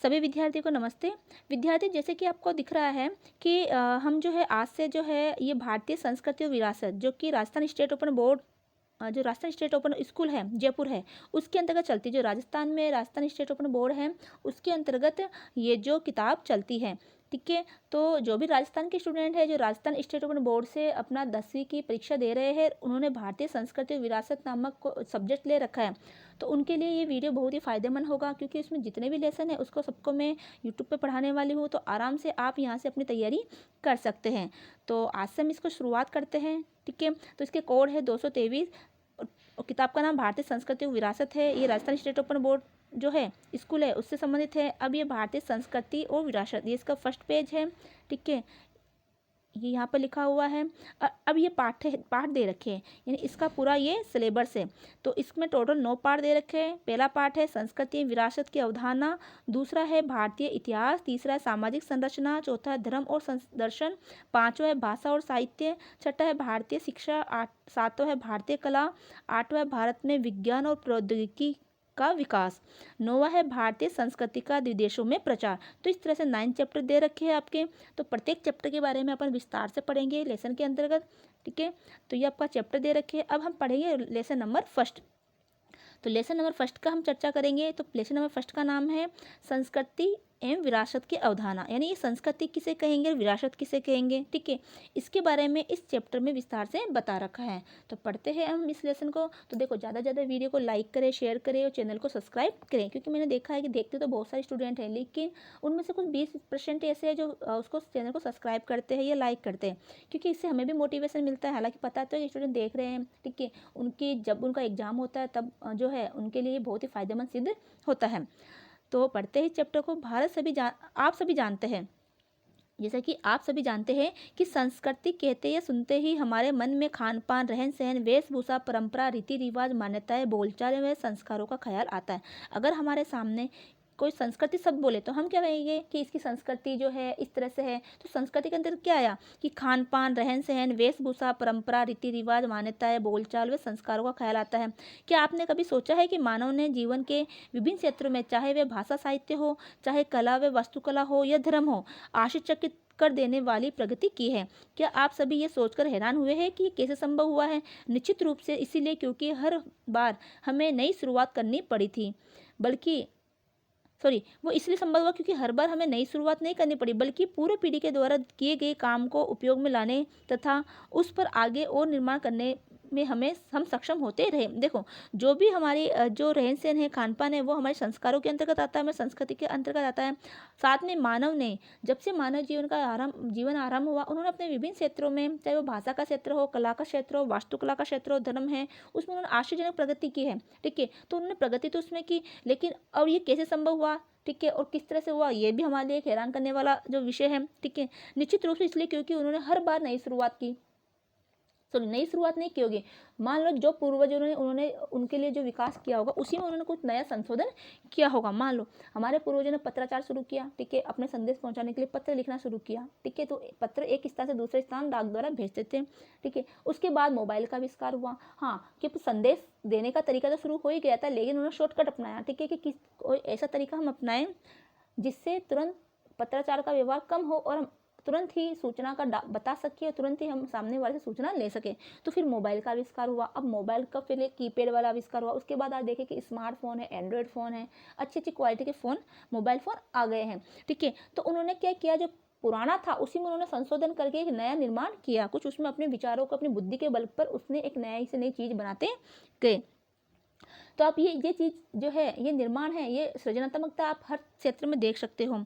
सभी विद्यार्थियों को नमस्ते। विद्यार्थी, जैसे कि आपको दिख रहा है कि हम जो है आज से जो है ये भारतीय संस्कृति और विरासत जो कि राजस्थान स्टेट ओपन बोर्ड जो राजस्थान स्टेट ओपन स्कूल है जयपुर है उसके अंतर्गत चलती है। जो राजस्थान में राजस्थान स्टेट ओपन बोर्ड है उसके अंतर्गत ये जो किताब चलती है, ठीक है। तो जो भी राजस्थान के स्टूडेंट है जो राजस्थान स्टेट ओपन बोर्ड से अपना 10वीं की परीक्षा दे रहे हैं, उन्होंने भारतीय संस्कृति और विरासत नामक को सब्जेक्ट ले रखा है, तो उनके लिए ये वीडियो बहुत ही फ़ायदेमंद होगा, क्योंकि इसमें जितने भी लेसन है उसको सबको मैं यूट्यूब पे पढ़ाने वाली हूँ। तो आराम से आप यहाँ से अपनी तैयारी कर सकते हैं। तो आज से हम इसको शुरुआत करते हैं, ठीक है। तो इसके कोड है 223 और किताब का नाम भारतीय संस्कृति और विरासत है। ये राजस्थान स्टेट ओपन बोर्ड जो है स्कूल है उससे संबंधित है। अब ये भारतीय संस्कृति और विरासत, ये इसका फर्स्ट पेज है, ठीक है। ये यहाँ पर लिखा हुआ है। अब ये पाठ दे रखे हैं, यानी इसका पूरा ये सिलेबस है। तो इसमें टोटल 9 पाठ दे रखे हैं। पहला पाठ है संस्कृति विरासत की अवधारणा, दूसरा है भारतीय इतिहास, तीसरा है सामाजिक संरचना, चौथा है धर्म और दर्शन, पांचवा है भाषा और साहित्य, छठा है भारतीय शिक्षा, सातवां है भारतीय कला, आठवां है भारत में विज्ञान और प्रौद्योगिकी का विकास, नौवां है भारतीय संस्कृति का विदेशों में प्रचार। तो इस तरह से 9 चैप्टर दे रखे हैं आपके। तो प्रत्येक चैप्टर के बारे में अपन विस्तार से पढ़ेंगे लेसन के अंतर्गत, ठीक है। तो ये आपका चैप्टर दे रखे हैं। अब हम पढ़ेंगे लेसन नंबर फर्स्ट। तो लेसन नंबर फर्स्ट का हम चर्चा करेंगे। तो लेसन नंबर फर्स्ट का नाम है संस्कृति एवं विरासत की अवधारणा, यानी ये संस्कृति किसे कहेंगे और विरासत किसे कहेंगे, ठीक है। इसके बारे में इस चैप्टर में विस्तार से बता रखा है। तो पढ़ते हैं हम इस लेसन को। तो देखो, ज़्यादा से ज़्यादा वीडियो को लाइक करें, शेयर करें और चैनल को सब्सक्राइब करें, क्योंकि मैंने देखा है कि देखते तो बहुत सारे स्टूडेंट हैं, लेकिन उनमें से कुछ 20% ऐसे हैं जो उसको चैनल को सब्सक्राइब करते हैं या लाइक करते हैं, क्योंकि इससे हमें भी मोटिवेशन मिलता है। हालांकि पता तो है कि स्टूडेंट देख रहे हैं, ठीक है, उनकी जब उनका एग्जाम होता है तब जो है उनके लिए बहुत ही फायदेमंद सिद्ध होता है। तो पढ़ते ही चैप्टर को। आप सभी जानते हैं, जैसा कि आप सभी जानते हैं कि संस्कृति कहते या सुनते ही हमारे मन में खान पान, रहन सहन, वेशभूषा, परंपरा, रीति रिवाज, मान्यताएं, बोलचाल व संस्कारों का ख्याल आता है। अगर हमारे सामने कोई संस्कृति शब्द बोले तो हम क्या कहेंगे कि इसकी संस्कृति जो है इस तरह से है। तो संस्कृति के अंदर क्या आया कि खान पान, रहन सहन, वेशभूषा, परंपरा, रीति रिवाज, मान्यताएं, बोलचाल व संस्कारों का ख्याल आता है। क्या आपने कभी सोचा है कि मानव ने जीवन के विभिन्न क्षेत्रों में, चाहे वह भाषा साहित्य हो, चाहे कला व वास्तुकला हो या धर्म हो, आश्चर्यचकित कर देने वाली प्रगति की है? क्या आप सभी ये सोचकर हैरान हुए हैं कि ये कैसे संभव हुआ है? निश्चित रूप से इसीलिए क्योंकि हर बार हमें नई शुरुआत करनी पड़ी थी, वो इसलिए संभव हुआ क्योंकि हर बार हमें नई शुरुआत नहीं करनी पड़ी, बल्कि पूरे पीढ़ी के द्वारा किए गए काम को उपयोग में लाने तथा उस पर आगे और निर्माण करने में हम सक्षम होते रहे। देखो, जो भी हमारी जो रहन सहन है, खान पान है, वो हमारे संस्कारों के अंतर्गत आता है, हमारी संस्कृति के अंतर्गत आता है। साथ में मानव ने, जब से मानव जीवन आरंभ हुआ, उन्होंने अपने विभिन्न क्षेत्रों में, चाहे वो भाषा का क्षेत्र हो, कला का क्षेत्र हो, वास्तुकला का क्षेत्र हो, धर्म है, उसमें उन्होंने आश्चर्यजनक प्रगति की है, ठीक है। तो उन्होंने प्रगति तो उसमें की, लेकिन अब ये कैसे संभव हुआ, ठीक है, और किस तरह से हुआ, ये भी हमारे लिए एक हैरान करने वाला जो विषय है, ठीक है। निश्चित रूप से इसलिए क्योंकि उन्होंने हर बार नई शुरुआत की। नई शुरुआत नहीं की होगी। मान लो जो पूर्वज उन्होंने उनके लिए जो विकास किया होगा उसी में उन्होंने कुछ नया संशोधन किया होगा। मान लो हमारे पूर्वजों ने पत्राचार शुरू किया, ठीक है, अपने संदेश पहुंचाने के लिए पत्र लिखना शुरू किया, ठीक है। तो पत्र एक स्थान से दूसरे स्थान डाक द्वारा भेजते थे, ठीक है। उसके बाद मोबाइल का आविष्कार हुआ। हाँ, कि संदेश देने का तरीका तो शुरू हो ही गया था, लेकिन उन्होंने शॉर्टकट अपनाया, ठीक है, कि कोई ऐसा तरीका हम अपनाएं जिससे तुरंत पत्राचार का व्यवहार कम हो और हम तुरंत ही सूचना का बता सके, तुरंत ही हम सामने वाले से सूचना ले सके। तो फिर मोबाइल का आविष्कार हुआ। अब मोबाइल का फिर एक कीपैड वाला आविष्कार हुआ। उसके बाद आप देखें कि स्मार्टफोन है, एंड्रॉयड फ़ोन है, अच्छी अच्छी क्वालिटी के फ़ोन, मोबाइल फ़ोन आ गए हैं, ठीक है। तो उन्होंने क्या किया, जो पुराना था उसी में उन्होंने संशोधन करके एक नया निर्माण किया, कुछ उसमें अपने विचारों को, अपनी बुद्धि के बल पर उसने एक नई चीज़ बनाते गए। तो आप ये चीज़ जो है, ये निर्माण है, ये सृजनात्मकता आप हर क्षेत्र में देख सकते हो।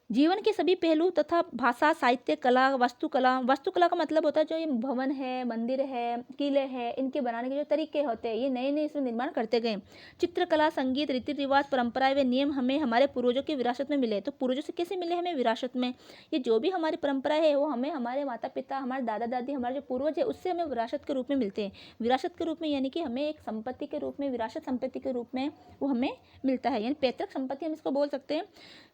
जीवन के सभी पहलू तथा भाषा, साहित्य, कला, वास्तुकला का मतलब होता है जो ये भवन है, मंदिर है, किले हैं, इनके बनाने के जो तरीके होते हैं, ये नए नए इसमें निर्माण करते गए। चित्रकला, संगीत, रीति रिवाज, परंपराएं व नियम हमें हमारे पूर्वजों की विरासत में मिले। तो पूर्वजों से कैसे मिले हमें विरासत में? ये जो भी हमारी परंपरा है वो हमें हमारे माता पिता, हमारे दादा दादी, हमारे जो पूर्वज है उससे हमें विरासत के रूप में मिलते हैं। विरासत के रूप में यानी कि हमें एक संपत्ति के रूप में, विरासत संपत्ति के रूप में वो हमें मिलता है, यानी पैतृक संपत्ति हम इसको बोल सकते हैं।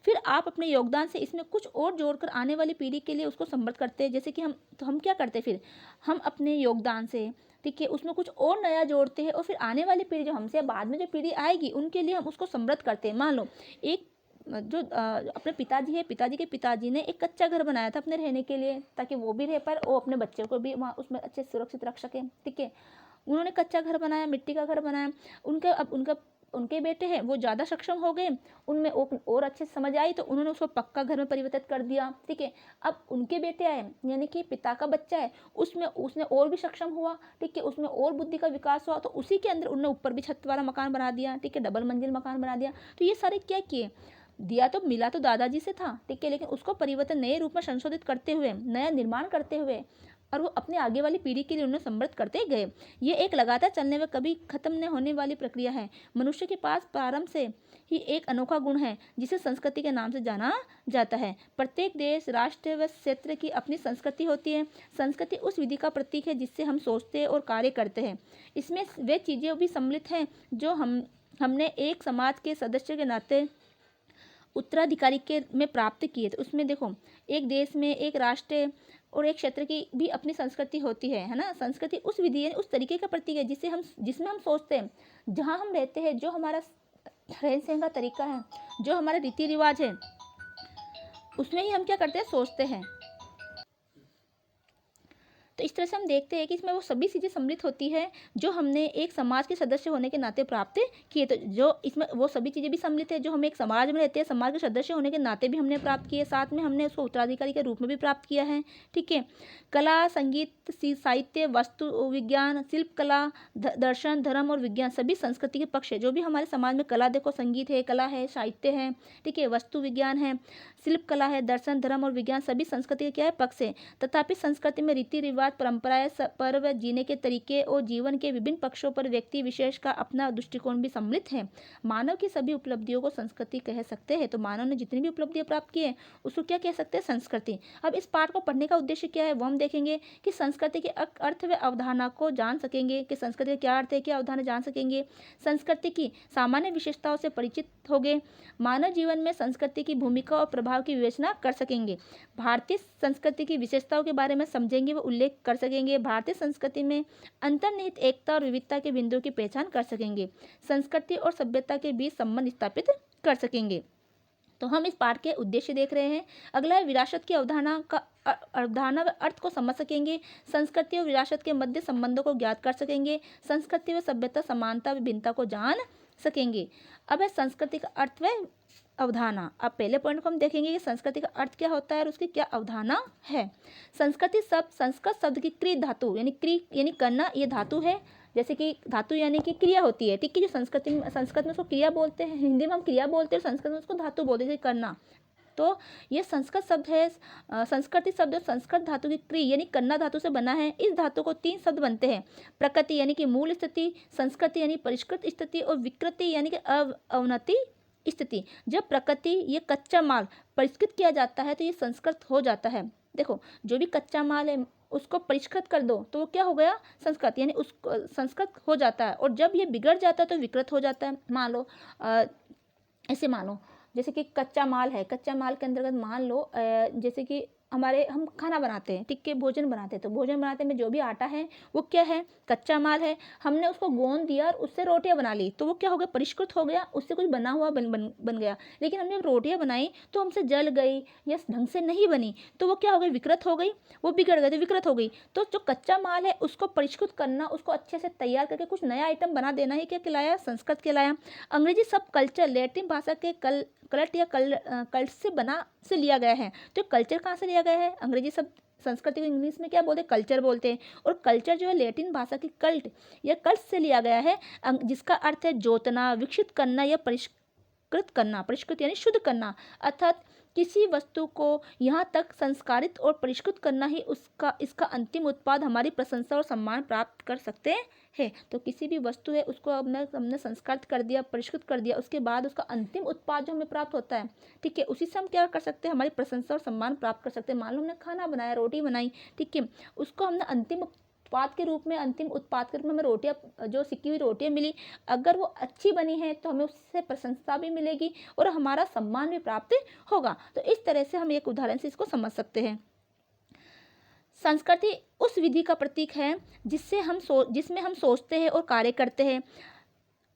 फिर आप अपने योगदान से इसमें कुछ और जोड़कर आने वाली पीढ़ी के लिए उसको समृद्ध करते हैं। जैसे कि हम क्या करते हैं, फिर हम अपने योगदान से, ठीक है, उसमें कुछ और नया जोड़ते हैं और फिर आने वाली पीढ़ी जो हमसे बाद में जो पीढ़ी आएगी उनके लिए हम उसको समृद्ध करते हैं। मान लो एक जो अपने पिताजी है, पिताजी के पिताजी ने एक कच्चा घर बनाया था अपने रहने के लिए, ताकि वो भी रह पाए, वो अपने बच्चे को भी वहाँ उसमें अच्छे से सुरक्षित रख सके। ठीक है, उन्होंने कच्चा घर बनाया, मिट्टी का घर बनाया। अब उनके बेटे हैं वो ज़्यादा सक्षम हो गए, उनमें और अच्छे से समझ आई तो उन्होंने उसको पक्का घर में परिवर्तित कर दिया। ठीक है, अब उनके बेटे आए, यानी कि पिता का बच्चा है, उसने और भी सक्षम हुआ। ठीक है, उसमें और बुद्धि का विकास हुआ, तो उसी के अंदर उन्होंने ऊपर भी छत वाला मकान बना दिया। ठीक है, डबल मंजिल मकान बना दिया। तो ये सारे क्या किए, दिया तो मिला तो दादाजी से था। ठीक है, लेकिन उसको परिवर्तन नए रूप में संशोधित करते हुए, नया निर्माण करते हुए, और वो अपने आगे वाली पीढ़ी के लिए उन्हें समृद्ध करते गए। ये एक लगातार चलने में कभी खत्म न होने वाली प्रक्रिया है। मनुष्य के पास प्रारंभ से ही एक अनोखा गुण है जिसे संस्कृति के नाम से जाना जाता है। प्रत्येक देश, राष्ट्र व क्षेत्र की अपनी संस्कृति होती है। संस्कृति उस विधि का प्रतीक है जिससे हम सोचते और कार्य करते हैं। इसमें वे चीज़ें भी सम्मिलित हैं जो हमने एक समाज के सदस्य के नाते उत्तराधिकारी के में प्राप्त किए। तो उसमें देखो, एक देश में, एक राष्ट्र और एक क्षेत्र की भी अपनी संस्कृति होती है ना। संस्कृति उस विधि यानी उस तरीके का प्रतीक है जिसमें हम सोचते हैं, जहाँ हम रहते हैं, जो हमारा रहन सहन का तरीका है, जो हमारे रीति रिवाज है, उसमें ही हम क्या करते हैं, सोचते हैं। तो इस तरह से हम देखते हैं कि इसमें वो सभी चीज़ें सम्मिलित होती है जो हमने एक समाज के सदस्य होने के नाते प्राप्त किए। तो जो इसमें वो सभी चीज़ें भी सम्मिलित है जो हम एक समाज में रहते हैं, समाज के सदस्य होने के नाते भी हमने प्राप्त किए, साथ में हमने उसको उत्तराधिकारी के रूप में भी प्राप्त किया है। ठीक है, कला, संगीत, साहित्य, वस्तु विज्ञान, शिल्प कला, दर्शन, धर्म और विज्ञान सभी संस्कृति के पक्ष है। जो भी हमारे समाज में कला, देखो संगीत है, कला है, साहित्य है, ठीक है, वस्तु विज्ञान है, शिल्प कला है, दर्शन, धर्म और विज्ञान सभी संस्कृति के क्या है, पक्ष है। तथापि संस्कृति में रीति रिवाज, परंपराएं, पर्व, जीने के तरीके और जीवन के विभिन्न पक्षों पर व्यक्ति विशेष का अपना दृष्टिकोण भी सम्मिलित है। मानव की सभी उपलब्धियों को संस्कृति कह सकते हैं। तो मानव ने जितनी भी उपलब्धियां प्राप्त की है उसको क्या कह सकते हैं, संस्कृति। अब इस पाठ को पढ़ने का उद्देश्य क्या है वो हम देखेंगे कि संस्कृति के अर्थ व अवधारणा को जान सकेंगे, कि संस्कृति का क्या अर्थ है, क्या अवधारणा जान सकेंगे, संस्कृति की सामान्य विशेषताओं से परिचित होंगे, मानव जीवन में संस्कृति की भूमिका और प्रभाव की विवेचना कर सकेंगे, भारतीय संस्कृति की विशेषताओं के बारे में समझेंगे व उल्लेख कर सकेंगे, भारतीय संस्कृति में अंतर्निहित एकता और विविधता के बिंदुओं की पहचान कर सकेंगे, संस्कृति और सभ्यता के बीच संबंध स्थापित कर सकेंगे। तो हम इस पाठ के उद्देश्य देख रहे हैं। अगला है विरासत की अवधारणा व अर्थ को समझ सकेंगे, संस्कृति और विरासत के मध्य संबंधों को ज्ञात कर सकेंगे, संस्कृति व सभ्यता, समानता व भिन्नता को जान सकेंगे। अब है संस्कृति का अर्थ व अवधारणा। अब पहले पॉइंट को हम देखेंगे कि संस्कृति का अर्थ क्या होता है और उसकी क्या अवधारणा है। संस्कृति शब्द संस्कृत शब्द की क्रिय धातु यानी करना, ये धातु है। जैसे कि धातु यानी कि क्रिया होती है, ठीक है, जो संस्कृत में उसको क्रिया बोलते हैं, हिंदी में हम क्रिया बोलते हैं, संस्कृत में उसको धातु बोलते हैं, जैसे करना। तो ये संस्कृत शब्द है, संस्कृति शब्द संस्कृत धातु की क्रिया यानी करना धातु से बना है। इस धातु को 3 शब्द बनते हैं, प्रकृति यानी कि मूल स्थिति, संस्कृति यानी परिष्कृत स्थिति और विकृति यानी कि अवनति स्थिति। जब प्रकृति, ये कच्चा माल परिष्कृत किया जाता है तो ये संस्कृत हो जाता है। देखो, जो भी कच्चा माल है उसको परिष्कृत कर दो तो वो क्या हो गया, संस्कृत, यानी उसको संस्कृत हो जाता है। और जब ये बिगड़ जाता है तो विकृत हो जाता है। मान लो ऐसे मानो जैसे कि कच्चा माल है, कच्चा माल के अंतर्गत मान लो जैसे कि हम खाना बनाते हैं, ठीक है, भोजन बनाते हैं। तो भोजन बनाते में जो भी आटा है वो क्या है, कच्चा माल है। हमने उसको गोंद दिया और उससे रोटियां बना ली तो वो क्या हो गया, परिष्कृत हो गया, उससे कुछ बना हुआ बन गया। लेकिन हमने रोटियां बनाई तो हमसे जल गई या ढंग से नहीं बनी तो वो क्या हो गई, विकृत हो गई, वो बिगड़ गई, तो विकृत हो गई। तो जो कच्चा माल है उसको परिष्कृत करना, उसको अच्छे से तैयार करके कुछ नया आइटम बना देना, ही क्या कहलाया, संस्कृत कहलाया। अंग्रेजी शब्द कल्चर लैटिन भाषा के कल्ट या कल्ट से लिया गया है। तो कल्चर कहाँ से लिया गया है, अंग्रेजी शब्द संस्कृति को इंग्लिश में क्या बोलते हैं, कल्चर बोलते हैं। और कल्चर जो है लैटिन भाषा की कल्ट या कल्ट से लिया गया है, जिसका अर्थ है जोतना, विकसित करना या परिष्कृत करना। परिष्कृत यानी शुद्ध करना, अर्थात किसी वस्तु को यहाँ तक संस्कारित और परिष्कृत करना ही इसका अंतिम उत्पाद हमारी प्रशंसा और सम्मान प्राप्त कर सकते हैं। तो किसी भी वस्तु है उसको हमने संस्कारित कर दिया, परिष्कृत कर दिया, उसके बाद उसका अंतिम उत्पाद जो हमें प्राप्त होता है, ठीक है, उसी से हम क्या कर सकते हैं, हमारी प्रशंसा और सम्मान प्राप्त कर सकते हैं। मान लो हमने खाना बनाया, रोटी बनाई, ठीक है, उसको हमने अंतिम उत्पाद के रूप में हमें रोटियां, जो सिकी हुई रोटियां मिली, अगर वो अच्छी बनी है तो हमें उससे प्रशंसा भी मिलेगी और हमारा सम्मान भी प्राप्त होगा। तो इस तरह से हम एक उदाहरण से इसको समझ सकते हैं। संस्कृति उस विधि का प्रतीक है जिसमें हम सोचते हैं और कार्य करते हैं।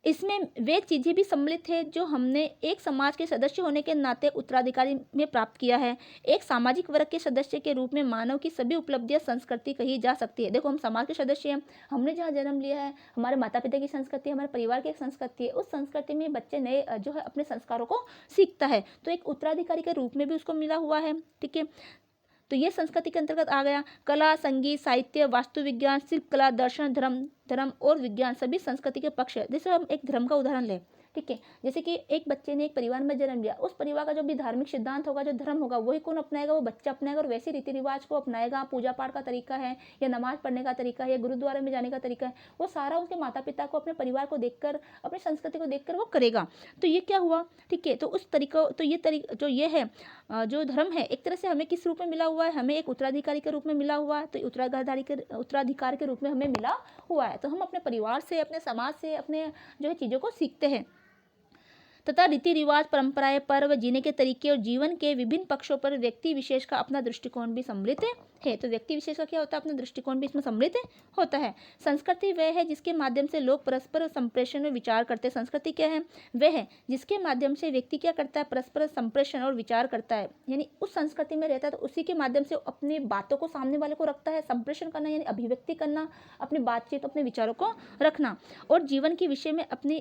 इसमें वे चीज़ें भी सम्मिलित है जो हमने एक समाज के सदस्य होने के नाते उत्तराधिकारी में प्राप्त किया है। एक सामाजिक वर्ग के सदस्य के रूप में मानव की सभी उपलब्धियां संस्कृति कही जा सकती है। देखो, हम समाज के सदस्य हैं, हमने जहाँ जन्म लिया है, हमारे माता पिता की संस्कृति, हमारे परिवार की एक संस्कृति है, उस संस्कृति में बच्चे नए जो है अपने संस्कारों को सीखता है, तो एक उत्तराधिकारी के रूप में भी उसको मिला हुआ है। ठीक है, तो ये संस्कृति के अंतर्गत आ गया। कला, संगीत, साहित्य, वास्तु विज्ञान, शिल्पकला, दर्शन, धर्म और विज्ञान सभी संस्कृति के पक्ष है। जैसे हम एक धर्म का उदाहरण लें, ठीक है, जैसे कि एक बच्चे ने एक परिवार में जन्म लिया, उस परिवार का जो भी धार्मिक सिद्धांत होगा, जो धर्म होगा, वही कौन अपनाएगा? वो बच्चा अपनाएगा, और वैसे रीति रिवाज को अपनाएगा। पूजा पाठ का तरीका है, या नमाज पढ़ने का तरीका है, या गुरुद्वारे में जाने का तरीका है, वो सारा उसके माता पिता को, अपने परिवार को देखकर, अपनी संस्कृति को देखकर वो करेगा। तो ये क्या हुआ? ठीक है, तो उस तरीका, तो जो ये है, जो धर्म है, एक तरह से हमें किस रूप में मिला हुआ है? हमें एक उत्तराधिकारी के रूप में मिला हुआ है। तो उत्तराधिकार के रूप में हमें मिला हुआ है। तो हम अपने परिवार से, अपने समाज से, अपने जो है चीज़ों को सीखते हैं, तथा रीति रिवाज, परंपराएं, पर्व, जीने के तरीके और जीवन के विभिन्न पक्षों पर व्यक्ति विशेष का अपना दृष्टिकोण भी सम्मिलित है। तो व्यक्ति विशेष का क्या होता है? अपना दृष्टिकोण भी इसमें सम्मिलित होता है। संस्कृति वह है जिसके माध्यम से लोग परस्पर संप्रेषण में विचार करते हैं। संस्कृति क्या है? वह है जिसके माध्यम से व्यक्ति क्या करता है? परस्पर संप्रेषण और विचार करता है, यानी उस संस्कृति में रहता है, तो उसी के माध्यम से अपनी बातों को सामने वाले को रखता है। संप्रेषण करना यानी अभिव्यक्ति करना, अपनी बातचीत, अपने विचारों को रखना, और जीवन के विषय में अपनी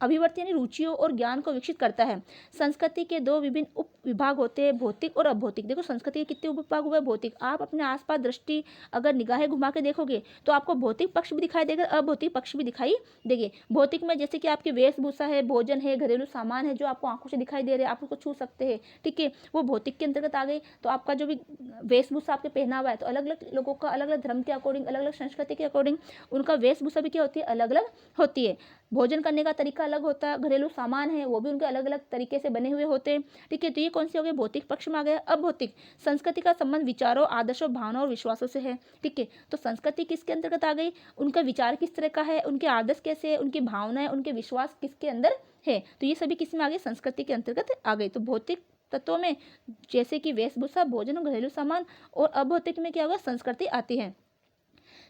अभिवर्ती यानी रुचियों और ज्ञान को विकसित करता है। संस्कृति के दो विभिन्न उप विभाग होते हैं, भौतिक और अभौतिक। देखो, संस्कृति के कितने उप विभाग हुए? भौतिक। आप अपने आसपास दृष्टि अगर निगाहें घुमा के देखोगे तो आपको भौतिक पक्ष भी दिखाई देगा, अभौतिक पक्ष भी दिखाई देंगे। भौतिक में जैसे कि आपकी वेशभूषा है, भोजन है, घरेलू सामान है, जो आपको आंखों से दिखाई दे रहे हैं, आप उसको छू सकते हैं। ठीक है, वो भौतिक के अंतर्गत आ गई। तो आपका जो भी वेशभूषा, आपके पहनावा है, तो अलग अलग लोगों का अलग अलग धर्म के अकॉर्डिंग, अलग अलग संस्कृति के अकॉर्डिंग उनका वेशभूषा भी क्या होती है? अलग अलग होती है। भोजन करने का तरीका अलग होता है, घरेलू सामान है वो भी उनके अलग अलग तरीके से बने हुए होते हैं। ठीक है, तो ये कौन से हो गए? भौतिक पक्ष में आ गया। अब भौतिक, संस्कृति का संबंध विचारों, आदर्शों, भावनाओं और विश्वासों से है। ठीक है, तो संस्कृति किसके अंतर्गत आ गई? उनका विचार किस तरह का है, उनके आदर्श कैसे है, उनकी भावनाएं, उनके विश्वास किसके अंदर है, तो ये सभी किस में आ गए? संस्कृति के अंतर्गत आ गई। तो भौतिक तत्वों में जैसे कि वेशभूषा, भोजन और घरेलू सामान, और अभौतिक में क्या होगा? संस्कृति आती है।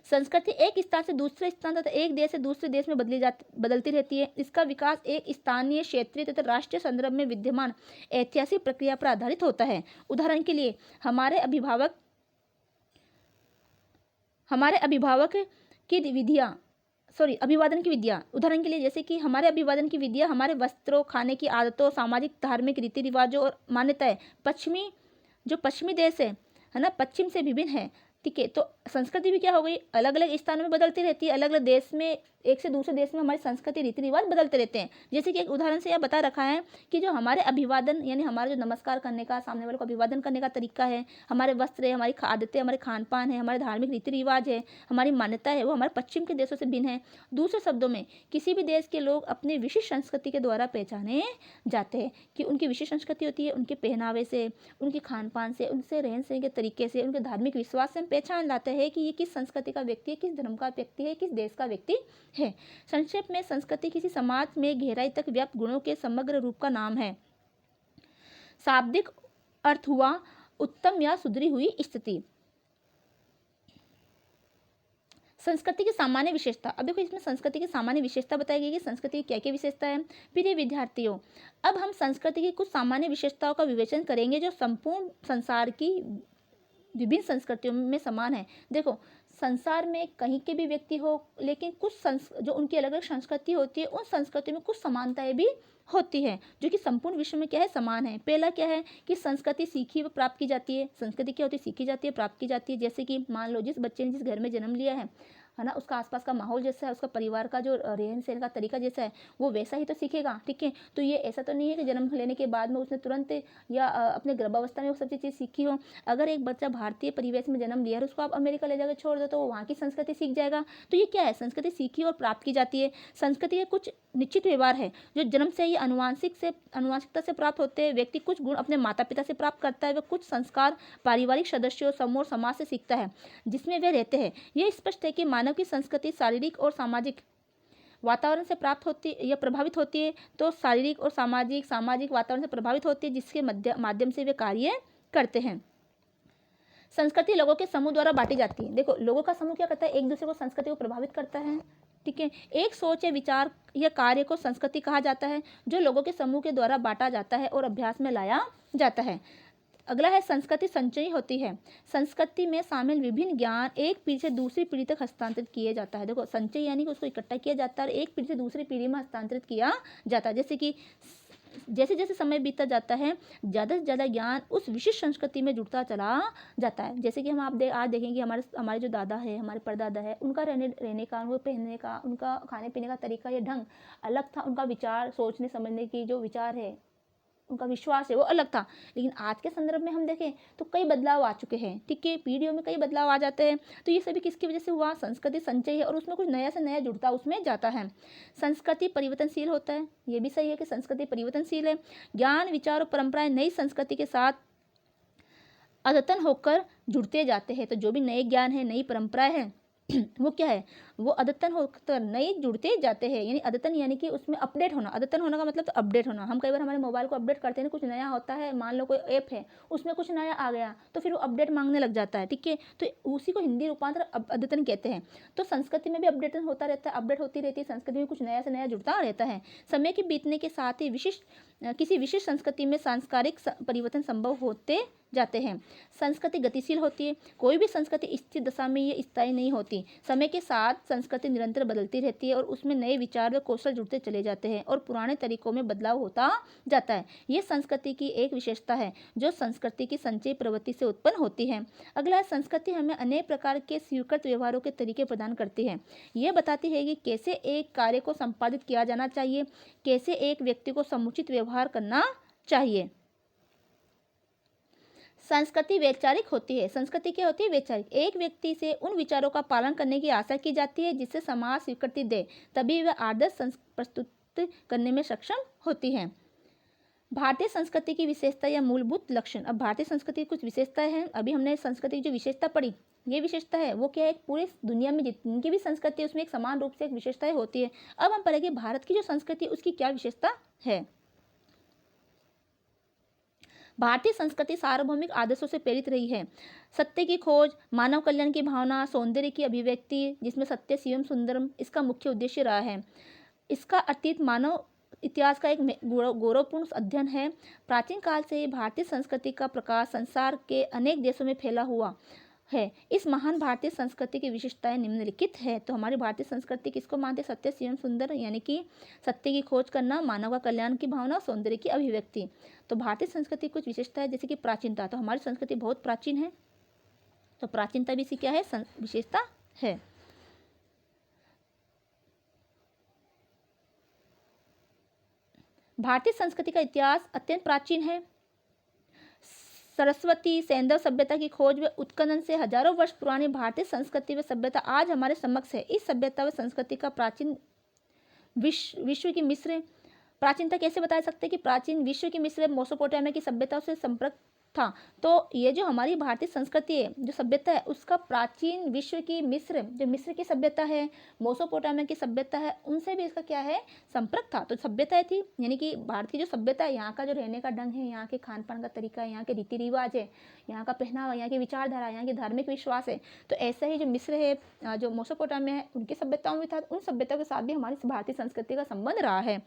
संस्कृति एक स्थान से दूसरे स्थान तथा एक देश से दूसरे देश में बदलती रहती है। इसका विकास एक स्थानीय, क्षेत्रीय तथा राष्ट्रीय संदर्भ में विद्यमान ऐतिहासिक प्रक्रिया पर आधारित होता है। उदाहरण के लिए हमारे अभिभावक की विधियाँ, अभिवादन की विधियाँ। उदाहरण के लिए जैसे कि हमारे अभिवादन की विधियाँ हमारे वस्त्रों, खाने की आदतों, सामाजिक धार्मिक रीति रिवाजों और मान्यताएं पश्चिमी देश है ना, पश्चिम से विभिन्न है। ठीक है, तो संस्कृति भी क्या हो गई? अलग अलग स्थानों में बदलती रहती है, अलग अलग देश में, एक से दूसरे देश में हमारी संस्कृति, रीति रिवाज बदलते रहते हैं। जैसे कि एक उदाहरण से यह बता रखा है कि जो हमारे अभिवादन यानी हमारा जो नमस्कार करने का, सामने वाले को अभिवादन करने का तरीका है, हमारे वस्त्र है, हमारी आदतें, हमारे खान पान है, हमारे धार्मिक रीति रिवाज है, हमारी मान्यता है, वो हमारे पश्चिम के देशों से भिन्न है। दूसरे शब्दों में, किसी भी देश के लोग अपनी विशिष्ट संस्कृति के द्वारा पहचाने जाते हैं, कि उनकी विशिष्ट संस्कृति होती है, उनके पहनावे से, उनके खान पान से, उनसे रहन सहन के तरीके से, उनके धार्मिक विश्वास से हम पहचान लाते हैं कि ये किस संस्कृति का व्यक्ति है, किस धर्म का व्यक्ति है, किस देश का व्यक्ति है। संक्षेप में, संस्कृति किसी समाज में गहराई तक व्याप्त गुणों के समग्र रूप का नाम है। शाब्दिक अर्थ हुआ उत्तम या सुधरी हुई स्थिति। संस्कृति की सामान्य विशेषता। अब देखो, इसमें संस्कृति की सामान्य विशेषता बताई गई कि संस्कृति की क्या क्या विशेषता है। प्रिय विद्यार्थियों, अब हम संस्कृति की कुछ सामान्य विशेषताओं का विवेचन करेंगे जो संपूर्ण संसार की विभिन्न संस्कृतियों में समान है। देखो, संसार में कहीं के भी व्यक्ति हो, लेकिन जो उनकी अलग अलग संस्कृति होती है, उन संस्कृतियों में कुछ समानताएं भी होती है, जो कि संपूर्ण विश्व में क्या है? समान है। पहला क्या है कि संस्कृति सीखी व प्राप्त की जाती है। संस्कृति क्या होती है? सीखी जाती है, प्राप्त की जाती है। जैसे कि मान लो, जिस बच्चे ने जिस घर में जन्म लिया है ना, उसका आसपास का माहौल जैसा है, उसका परिवार का जो रहन सहन का तरीका जैसा है, वो वैसा ही तो सीखेगा। ठीक है, तो ये ऐसा तो नहीं है कि जन्म लेने के बाद में उसने तुरंत या अपने गर्भावस्था में वो सब चीज़ सीखी हो। अगर एक बच्चा भारतीय परिवेश में जन्म लिया और उसको आप अमेरिका ले जाकर छोड़ दो, तो वो वहाँ की संस्कृति सीख जाएगा। तो ये क्या है? संस्कृति सीखी और प्राप्त की जाती है। संस्कृति के कुछ निश्चित व्यवहार है जो जन्म से ही अनुवांशिकता से प्राप्त होते हैं। व्यक्ति कुछ गुण अपने माता पिता से प्राप्त करता है, वह कुछ संस्कार पारिवारिक सदस्यों, समूह और समाज से सीखता है जिसमें वे रहते हैं। यह स्पष्ट है कि मानव की संस्कृति शारीरिक और सामाजिक वातावरण से प्राप्त होती या प्रभावित होती है। तो शारीरिक और सामाजिक वातावरण से प्रभावित होती है, जिसके माध्यम से वे कार्य करते हैं। संस्कृति लोगों के समूह द्वारा बांटी जाती है। देखो, लोगों का समूह क्या करता है, एक दूसरे को संस्कृति को प्रभावित करता है। ठीक है, एक सोच या विचार या कार्य को संस्कृति कहा जाता है, जो लोगों के समूह के द्वारा बांटा जाता है और अभ्यास में लाया जाता है। अगला है संस्कृति संचयी होती है। संस्कृति में शामिल विभिन्न ज्ञान एक पीढ़ी से दूसरी पीढ़ी तक हस्तांतरित किए जाता है। देखो, संचय यानी कि उसको इकट्ठा किया जाता है और एक पीढ़ी से दूसरी पीढ़ी में हस्तांतरित किया जाता है। जैसे कि जैसे जैसे समय बीतता जाता है, ज़्यादा से ज़्यादा ज्ञान उस विशिष्ट संस्कृति में जुड़ता चला जाता है। जैसे कि हम आज देखेंगे, हमारे जो दादा है, हमारे परदादा है, उनका रहने का, उनको पहनने का, उनका खाने पीने का तरीका या ढंग अलग था। उनका विचार, सोचने समझने की जो विचार है, उनका विश्वास है, वो अलग था। लेकिन आज के संदर्भ में हम देखें तो कई बदलाव आ चुके हैं। ठीक है, पीढ़ियों में कई बदलाव आ जाते हैं। तो ये सभी किसकी वजह से हुआ? संस्कृति संचय है और उसमें कुछ नया से नया जुड़ता उसमें जाता है। संस्कृति परिवर्तनशील होता है, ये भी सही है कि संस्कृति परिवर्तनशील है। ज्ञान, विचार और परंपराएं नई संस्कृति के साथ अद्यतन होकर जुड़ते जाते हैं। तो जो भी नए ज्ञान है, नई परंपराएं हैं, वो क्या है, वो अद्यतन होकर नए जुड़ते जाते हैं। यानी अद्यतन यानी कि उसमें अपडेट होना। अद्यतन होने का मतलब तो अपडेट होना। हम कई बार हमारे मोबाइल को अपडेट करते हैं, कुछ नया होता है, मान लो कोई ऐप है, उसमें कुछ नया आ गया तो फिर वो अपडेट मांगने लग जाता है। ठीक है, तो उसी को हिंदी रूपांतर अद्यतन कहते हैं। तो संस्कृति में भी अपडेट होता रहता है, अपडेट होती रहती है, संस्कृति में कुछ नया से नया जुड़ता रहता है। समय के बीतने के साथ ही किसी विशिष्ट संस्कृति में सांस्कृतिक परिवर्तन संभव होते जाते हैं। संस्कृति गतिशील होती है, कोई भी संस्कृति स्थिर दशा में ये स्थायी नहीं होती। समय के साथ संस्कृति निरंतर बदलती रहती है और उसमें नए विचार व कौशल जुड़ते चले जाते हैं और पुराने तरीकों में बदलाव होता जाता है। ये संस्कृति की एक विशेषता है जो संस्कृति की संचयी प्रवृत्ति से उत्पन्न होती है। अगला, संस्कृति हमें अनेक प्रकार के स्वीकृत व्यवहारों के तरीके प्रदान करती है। यह बताती है कि कैसे एक कार्य को संपादित किया जाना चाहिए, कैसे एक व्यक्ति को समुचित व्यवहार करना चाहिए। संस्कृति वैचारिक होती है। संस्कृति क्या होती है? वैचारिक। एक व्यक्ति से उन विचारों का पालन करने की आशा की जाती है जिससे समाज स्वीकृति दे, तभी वह आदर्श प्रस्तुत करने में सक्षम होती है। भारतीय संस्कृति की विशेषता या मूलभूत लक्षण। अब भारतीय संस्कृति की कुछ विशेषताएं हैं। अभी हमने संस्कृति की जो विशेषता पढ़ी, ये विशेषता है वो क्या है, पूरी दुनिया में जितनी भी संस्कृति है उसमें एक समान रूप से एक विशेषताएं होती है। अब हम पढ़ेंगे भारत की जो संस्कृति है उसकी क्या विशेषता है। भारतीय संस्कृति सार्वभौमिक आदर्शों से प्रेरित रही है। सत्य की खोज, मानव कल्याण की भावना, सौंदर्य की अभिव्यक्ति जिसमें सत्य शिवम सुंदरम इसका मुख्य उद्देश्य रहा है। इसका अतीत मानव इतिहास का एक गौरवपूर्ण अध्ययन है। प्राचीन काल से ही भारतीय संस्कृति का प्रकाश संसार के अनेक देशों में फैला हुआ है। इस महान भारतीय संस्कृति की विशेषताएं निम्नलिखित है। तो हमारी भारतीय संस्कृति किसको मानते? सत्य शिवम सुंदर, यानी कि सत्य की खोज करना, मानव का कल्याण की भावना, सौंदर्य की अभिव्यक्ति। तो भारतीय संस्कृति कुछ विशेषता है जैसे कि प्राचीनता। तो हमारी संस्कृति बहुत प्राचीन है, तो प्राचीनता भी इसी क्या है, विशेषता है। भारतीय संस्कृति का इतिहास अत्यंत प्राचीन है। सरस्वती सैंधव सभ्यता की खोज व उत्खनन से हजारों वर्ष पुरानी भारतीय संस्कृति व सभ्यता आज हमारे समक्ष है। इस सभ्यता व संस्कृति का प्राचीन विश्व की मिस्र प्राचीनता कैसे बता सकते हैं कि प्राचीन विश्व की मिस्र मेसोपोटामिया की सभ्यता से संपर्क था। तो ये जो हमारी भारतीय संस्कृति है, जो सभ्यता है, उसका प्राचीन विश्व की मिस्र, जो मिस्र की सभ्यता है, मेसोपोटामिया की सभ्यता है, उनसे भी इसका क्या है, संपर्क था। तो सभ्यताएं थी, यानी कि भारतीय जो सभ्यता है, यहाँ का जो रहने का ढंग है, यहाँ के खान पान का तरीका है, यहाँ के रीति रिवाज है, यहाँ का पहनावा, यहाँ की विचारधारा, यहाँ की धार्मिक विश्वास है। तो ऐसा ही जो मिस्र है, जो मेसोपोटामिया है, उनकी सभ्यताओं में था, उन सभ्यताओं के साथ भी हमारी भारतीय संस्कृति का संबंध रहा है।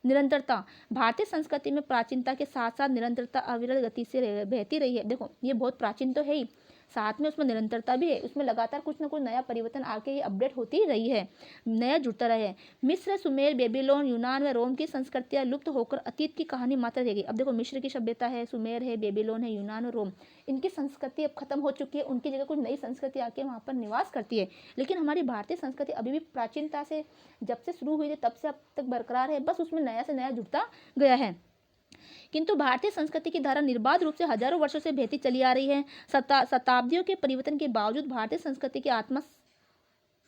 निरंतरता। भारतीय संस्कृति में प्राचीनता के साथ साथ निरंतरता अविरल गति से बहती रही है। देखो, ये बहुत प्राचीन तो है ही, साथ में उसमें निरंतरता भी है। उसमें लगातार कुछ ना कुछ नया परिवर्तन आके ये अपडेट होती रही है, नया जुड़ता रहा है। मिस्र, सुमेर, बेबीलोन, यूनान व रोम की संस्कृतियां लुप्त होकर अतीत की कहानी मात्र रह गई। अब देखो, मिस्र की सभ्यता है, सुमेर है, बेबीलोन है, यूनान और रोम, इनकी संस्कृति अब खत्म हो चुकी है। उनकी जगह कुछ नई संस्कृति आके वहाँ पर निवास करती है। लेकिन हमारी भारतीय संस्कृति अभी भी प्राचीनता से जब से शुरू हुई थी तब से अब तक बरकरार है, बस उसमें नया से नया जुड़ता गया है। किंतु भारतीय संस्कृति की धारा निर्बाध रूप से हजारों वर्षों से बहती चली आ रही है। शताब्दियों के परिवर्तन के बावजूद भारतीय संस्कृति की आत्मा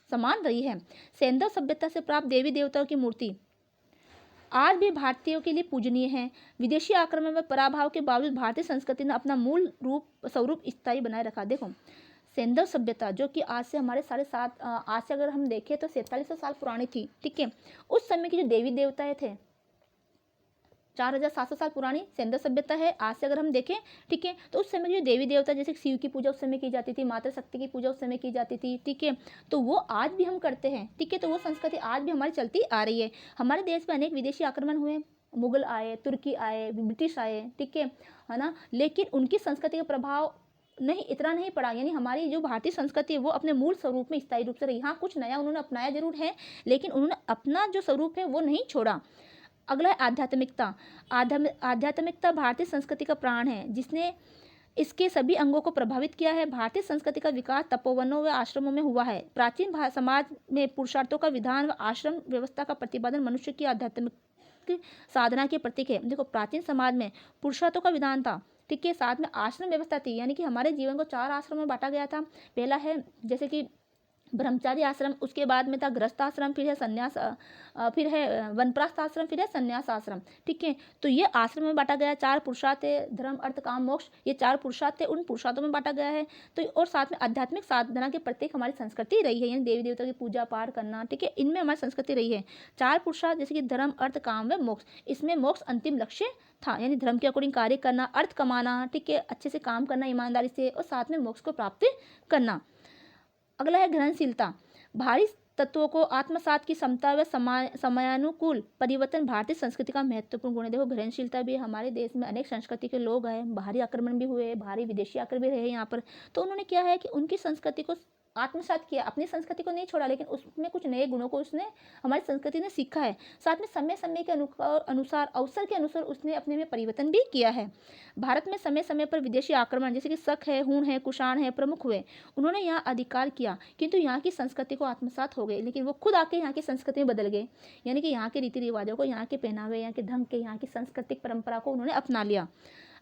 समान रही है। सैंधव सभ्यता से प्राप्त देवी देवताओं की मूर्ति आज भी भारतीयों के लिए पूजनीय है। विदेशी आक्रमण व पराभव के बावजूद भारतीय संस्कृति ने अपना मूल स्वरूप स्थायी बनाए रखा। देखो, सैंधव सभ्यता जो कि आज से हमारे आज से अगर हम देखें तो 4700 साल पुरानी थी। ठीक है, उस समय के जो देवी देवताएं थे, 4700 साल पुरानी सिंधु सभ्यता है आज से अगर हम देखें, ठीक है। तो उस समय जो देवी देवता जैसे शिव की पूजा उस समय की जाती थी, माता शक्ति की पूजा उस समय की जाती थी, ठीक है। तो वो आज भी हम करते हैं, ठीक है। तो वो संस्कृति आज भी हमारी चलती आ रही है। हमारे देश में अनेक विदेशी आक्रमण हुए, मुगल आए, तुर्की आए, ब्रिटिश आए, ठीक है ना। लेकिन उनकी संस्कृति का प्रभाव इतना नहीं पड़ा, यानी हमारी जो भारतीय संस्कृति है वो अपने मूल स्वरूप में स्थायी रूप से रही। हाँ, कुछ नया उन्होंने अपनाया जरूर है, लेकिन उन्होंने अपना जो स्वरूप है वो नहीं छोड़ा। अगला है आध्यात्मिकता। आध्यात्मिकता भारतीय संस्कृति का प्राण है, जिसने इसके सभी अंगों को प्रभावित किया है। भारतीय संस्कृति का विकास तपोवनों व आश्रमों में हुआ है। प्राचीन समाज में पुरुषार्थों का विधान व आश्रम व्यवस्था का प्रतिपादन मनुष्य की आध्यात्मिक साधना के प्रतीक है। देखो, प्राचीन समाज में पुरुषार्थों का विधान था, ठीक है, साथ में आश्रम व्यवस्था थी, यानी कि हमारे जीवन को 4 आश्रम में बांटा गया था। पहला है जैसे कि ब्रह्मचारी आश्रम, उसके बाद में था गृहस्थ आश्रम, फिर है संन्यास, फिर है वनप्रस्थ आश्रम, फिर है संन्यास आश्रम, ठीक है। तो ये आश्रम में बांटा गया है। 4 पुरुषार्थ है, धर्म अर्थ काम मोक्ष, ये 4 पुरुषार्थ है, उन पुरुषार्थों में बांटा गया है। तो और साथ में आध्यात्मिक साधना के प्रत्येक हमारी संस्कृति रही है, यानी देवी देवता की पूजा पाठ करना, ठीक है, इनमें हमारी संस्कृति रही है। 4 पुरुषार्थ जैसे कि धर्म अर्थ काम व मोक्ष, इसमें मोक्ष अंतिम लक्ष्य था, यानी धर्म के अकॉर्डिंग कार्य करना, अर्थ कमाना, ठीक है, अच्छे से काम करना ईमानदारी से, और साथ में मोक्ष को प्राप्त करना। अगला है ग्रहणशीलता। भारी तत्वों को आत्मसात की क्षमता व समयानुकूल परिवर्तन भारतीय संस्कृति का महत्वपूर्ण गुण है। देखो, ग्रहणशीलता भी हमारे देश में अनेक संस्कृति के लोग हैं, बाहरी आक्रमण भी हुए, भारी विदेशी आक्रमण भी रहे यहाँ पर। तो उन्होंने क्या है कि उनकी संस्कृति को आत्मसात किया, अपनी संस्कृति को नहीं छोड़ा, लेकिन उसमें कुछ नए गुणों को उसने हमारी संस्कृति ने सीखा है। साथ में समय समय के अनुसार अवसर के अनुसार उसने अपने में परिवर्तन भी किया है। भारत में समय समय पर विदेशी आक्रमण जैसे कि शक है, हूण है, कुषाण है, प्रमुख हुए। उन्होंने यहाँ अधिकार किया, किंतु यहाँ की संस्कृति को आत्मसात हो गए, लेकिन वो खुद आके यहाँ की संस्कृति में बदल गए, यानी कि यहाँ के रीति रिवाजों को, यहाँ के पहनावे, यहाँ के ढंग के, यहाँ की सांस्कृतिक परंपरा को उन्होंने अपना लिया।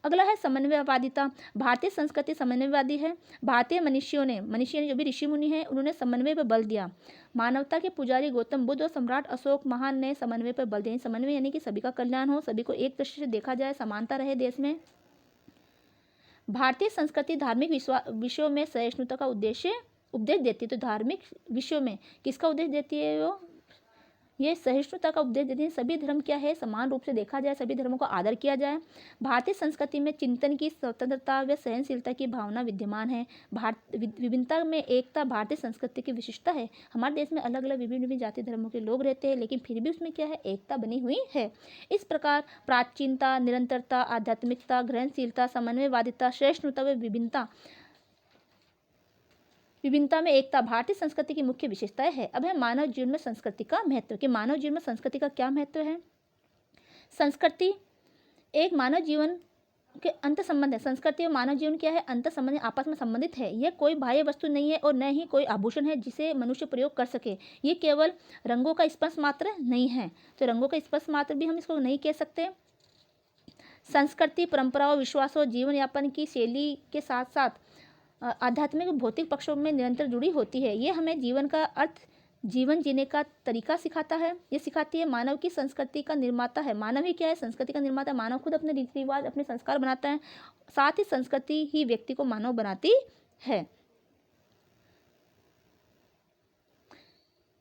अगला है समन्वयवादिता। भारतीय संस्कृति समन्वयवादी है। भारतीय मनीषियों ने जो भी ऋषि मुनि हैं, उन्होंने समन्वय पर बल दिया। मानवता के पुजारी गौतम बुद्ध और सम्राट अशोक महान ने समन्वय पर बल दिया। समन्वय यानी कि सभी का कल्याण हो, सभी को एक दृष्टि से देखा जाए, समानता रहे देश में। भारतीय संस्कृति धार्मिक विषयों में सहिष्णुता का उपदेश देती है। तो धार्मिक विषयों में किसका उपदेश देती है? वो ये सहिष्णुता का उपदेश देती है। सभी धर्म क्या है, समान रूप से देखा जाए, सभी धर्मों को आदर किया जाए। भारतीय संस्कृति में चिंतन की स्वतंत्रता व सहनशीलता की भावना विद्यमान है। विभिन्नता में एकता भारतीय संस्कृति की विशिष्टता है। हमारे देश में अलग अलग विभिन्न जाति धर्मों के लोग रहते हैं, लेकिन फिर भी उसमें क्या है, एकता बनी हुई है। इस प्रकार प्राचीनता, निरंतरता, आध्यात्मिकता, ग्रहणशीलता, समन्वयवादिता, सहिष्णुता व विभिन्नता में एकता भारतीय संस्कृति की मुख्य विशेषताएं है। अब है मानव जीवन में संस्कृति का महत्व, कि मानव जीवन में संस्कृति का क्या महत्व है। संस्कृति एक मानव जीवन के अंत संबंध है। संस्कृति और मानव जीवन क्या है, अंत संबंध, आपस में संबंधित है। यह कोई बाह्य वस्तु नहीं है और न ही कोई आभूषण है जिसे मनुष्य प्रयोग कर सके। ये केवल रंगों का स्पर्श मात्र नहीं है। तो रंगों का स्पर्श मात्र भी हम इसको नहीं कह सकते। संस्कृति परंपराओं, विश्वासों, जीवन यापन की शैली के साथ साथ आध्यात्मिक भौतिक पक्षों में निरंतर जुड़ी होती है। ये हमें जीवन का अर्थ, जीवन जीने का तरीका सिखाता है। ये सिखाती है मानव की संस्कृति का निर्माता है। मानव ही क्या है, संस्कृति का निर्माता। मानव खुद अपने रीति रिवाज, अपने संस्कार बनाता है, साथ ही संस्कृति ही व्यक्ति को मानव बनाती है।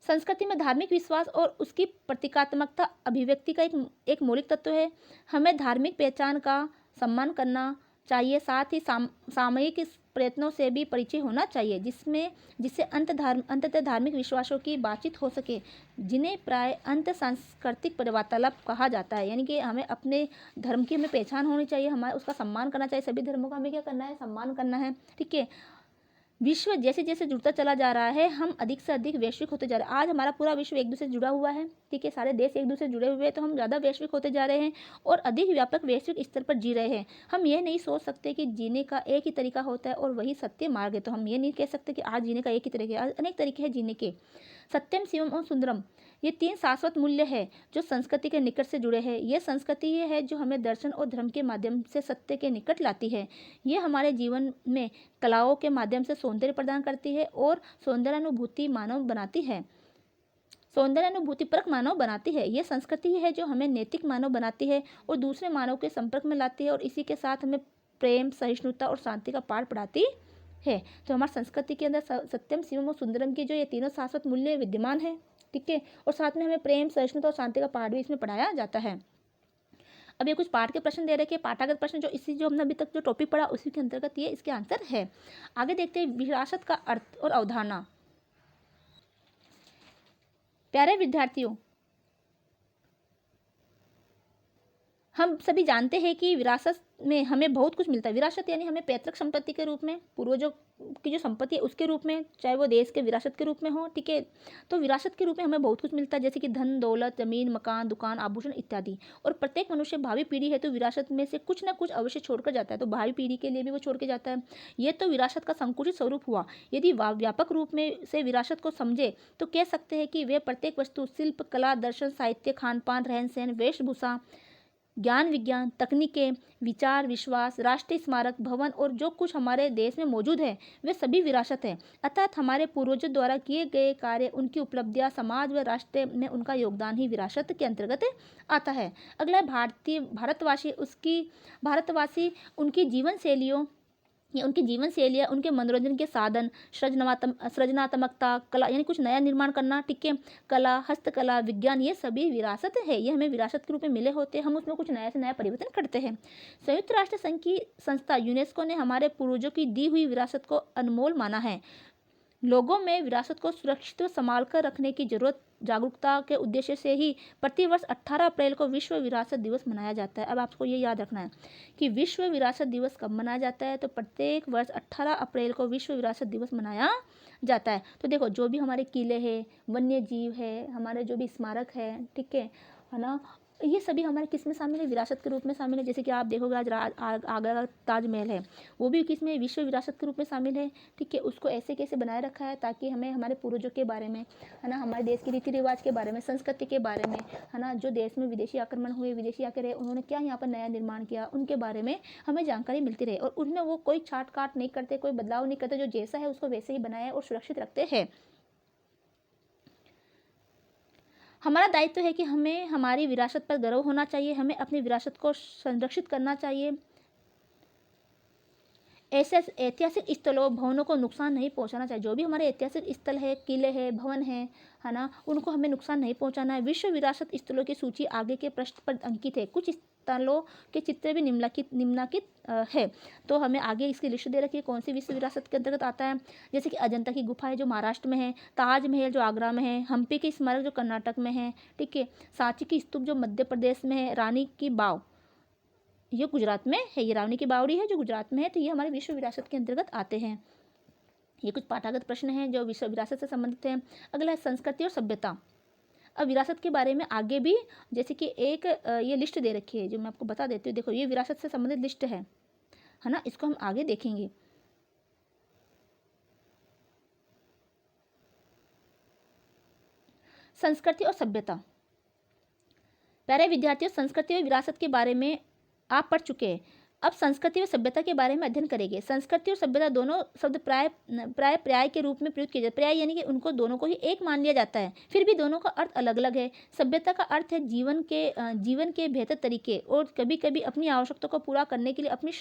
संस्कृति में धार्मिक विश्वास और उसकी प्रतीकात्मकता अभिव्यक्ति का एक मौलिक तत्व है। हमें धार्मिक पहचान का सम्मान करना चाहिए, साथ ही सामयिक प्रयत्नों से भी परिचय होना चाहिए, जिससे अंततः धार्मिक विश्वासों की बातचीत हो सके, जिन्हें प्राय अंत सांस्कृतिक वार्तालाप कहा जाता है। यानी कि हमें अपने धर्म की हमें पहचान होनी चाहिए, हमें उसका सम्मान करना चाहिए। सभी धर्मों का हमें क्या करना है, सम्मान करना है, ठीक है। विश्व जैसे जैसे जुड़ता चला जा रहा है, हम अधिक से अधिक वैश्विक होते जा रहे हैं। आज हमारा पूरा विश्व एक दूसरे से जुड़ा हुआ है, ठीक है, सारे देश एक दूसरे से जुड़े हुए हैं, तो हम ज़्यादा वैश्विक होते जा रहे हैं और अधिक व्यापक वैश्विक स्तर पर जी रहे हैं। हम ये नहीं सोच सकते कि जीने का एक ही तरीका होता है और वही सत्य मार्ग है। तो हम ये नहीं कह सकते कि आज जीने का एक ही तरीका है, अनेक तरीके हैं जीने के। सत्यम, शिवम और सुंदरम, ये 3 शाश्वत मूल्य है जो संस्कृति के निकट से जुड़े हैं। यह संस्कृति ये है जो हमें दर्शन और धर्म के माध्यम से सत्य के निकट लाती है। ये हमारे जीवन में कलाओं के माध्यम से सौंदर्य प्रदान करती है और सौंदर्यानुभूति मानव बनाती है, सौंदर्यानुभूतिपरक मानव बनाती है। यह संस्कृति ही है जो हमें नैतिक मानव बनाती है और दूसरे मानव के संपर्क में लाती है और इसी के साथ हमें प्रेम, सहिष्णुता और शांति का पाठ पढ़ाती है। तो हमारी संस्कृति के अंदर सत्यम, शिवम और सुंदरम की जो ये तीनों शाश्वत मूल्य विद्यमान है, ठीक है, और साथ में हमें प्रेम, सहिष्णुता और शांति का पाठ भी इसमें पढ़ाया जाता है। अब ये कुछ पाठ के प्रश्न दे रखे, पाठागत प्रश्न जो इसी जो हमने अभी तक जो टॉपिक पढ़ा उसी के अंतर्गत ये इसके आंसर है। आगे देखते हैं विरासत का अर्थ और अवधारणा। प्यारे विद्यार्थियों, हम सभी जानते हैं कि विरासत में हमें बहुत कुछ मिलता है। विरासत यानी हमें पैतृक संपत्ति के रूप में, पूर्वजों की जो संपत्ति है उसके रूप में, चाहे वो देश के विरासत के रूप में हो, ठीक है। तो विरासत के रूप में हमें बहुत कुछ मिलता है, जैसे कि धन दौलत, जमीन, मकान, दुकान, आभूषण इत्यादि। और प्रत्येक मनुष्य भावी पीढ़ी है तो विरासत में से कुछ ना कुछ अवश्य छोड़कर जाता है, तो भावी पीढ़ी के लिए भी वो छोड़ के जाता है। ये तो विरासत का संकुचित स्वरूप हुआ। यदि व्यापक रूप में से विरासत को समझे तो कह सकते हैं कि वे प्रत्येक वस्तु, शिल्प, कला, दर्शन, साहित्य, खान पान, रहन सहन, वेशभूषा, ज्ञान विज्ञान, तकनीकें, विचार, विश्वास, राष्ट्रीय स्मारक, भवन और जो कुछ हमारे देश में मौजूद है वे सभी विरासत है। अर्थात हमारे पूर्वजों द्वारा किए गए कार्य, उनकी उपलब्धियां, समाज व राष्ट्र में उनका योगदान ही विरासत के अंतर्गत आता है। अगला है भारतवासी उनकी जीवन शैलियों या उनकी जीवन शैलियाँ, उनके मनोरंजन के साधन, सृजनात्मकता, कला यानी कुछ नया निर्माण करना, ठीक है, कला, हस्तकला, विज्ञान, ये सभी विरासत है। ये हमें विरासत के रूप में मिले होते हैं, हम उसमें कुछ नया से नया परिवर्तन करते हैं। संयुक्त राष्ट्र संघ की संस्था यूनेस्को ने हमारे पूर्वजों की दी हुई विरासत को अनमोल माना है। लोगों में विरासत को सुरक्षित व संभाल कर रखने की जरूरत, जागरूकता के उद्देश्य से ही प्रतिवर्ष 18 अप्रैल को विश्व विरासत दिवस मनाया जाता है। अब आपको ये याद रखना है कि विश्व विरासत दिवस कब मनाया जाता है, तो प्रत्येक वर्ष 18 अप्रैल को विश्व विरासत दिवस मनाया जाता है। तो देखो, जो भी हमारे किले हैं, वन्य जीव है, हमारे जो भी स्मारक है, ठीक है ना, ये सभी हमारे किस में शामिल है, विरासत के रूप में शामिल है। जैसे कि आप देखोगे आज आगरा का ताजमहल है, वो भी किस में, विश्व विरासत के रूप में शामिल है, ठीक है। उसको ऐसे कैसे बनाए रखा है ताकि हमें हमारे पूर्वजों के बारे में, है ना, हमारे देश के रीति रिवाज के बारे में, संस्कृति के बारे में, है ना, जो देश में विदेशी आक्रमण हुए, विदेशी आकर रहे, उन्होंने क्या यहाँ पर नया निर्माण किया, उनके बारे में हमें जानकारी मिलती रहे। और उनमें वो कोई छाट काट नहीं करते, कोई बदलाव नहीं करते, जो जैसा है उसको वैसे ही बनाए और सुरक्षित रखते हैं। हमारा दायित्व है कि हमें हमारी विरासत पर गर्व होना चाहिए, हमें अपनी विरासत को संरक्षित करना चाहिए। ऐसे ऐतिहासिक स्थलों, भवनों को नुकसान नहीं पहुंचाना चाहिए। जो भी हमारे ऐतिहासिक स्थल है, किले हैं, भवन है ना, उनको हमें नुकसान नहीं पहुंचाना है। विश्व विरासत स्थलों की सूची आगे के पृष्ठ पर अंकित है। कुछ स्थलों के चित्र भी निम्नलिखित है। तो हमें आगे इसकी लिस्ट दे रखी है कौन सी विश्व विरासत के अंतर्गत आता है। जैसे कि अजंता की गुफा है जो महाराष्ट्र में है, ताजमहल जो आगरा में है, हम्पी की स्मारक जो कर्नाटक में है, ठीक है, सांची की स्तूप जो मध्य प्रदेश में है, रानी की बाव ये गुजरात में है, ये रानी की बावड़ी है जो गुजरात में है। तो ये हमारे विश्व विरासत के अंतर्गत आते हैं। ये कुछ पाठागत प्रश्न हैं जो विश्व विरासत से संबंधित हैं। अगला है संस्कृति और सभ्यता। अब विरासत के बारे में आगे भी जैसे कि एक ये लिस्ट दे रखी है जो मैं आपको बता देती हूँ। देखो, ये विरासत से संबंधित लिस्ट है ना, इसको हम आगे देखेंगे। संस्कृति और सभ्यता। प्यारे विद्यार्थियों, संस्कृति और विरासत के बारे में आप पढ़ चुके हैं। अब संस्कृति और सभ्यता के बारे में अध्ययन करेंगे। संस्कृति और सभ्यता दोनों शब्द पर्याय के रूप में प्रयोग किए जाते हैं। पर्याय यानी कि उनको दोनों को ही एक मान लिया जाता है, फिर भी दोनों का अर्थ अलग अलग है। सभ्यता का अर्थ है जीवन के बेहतर तरीके और कभी कभी अपनी आवश्यकता को पूरा करने के लिए अपनी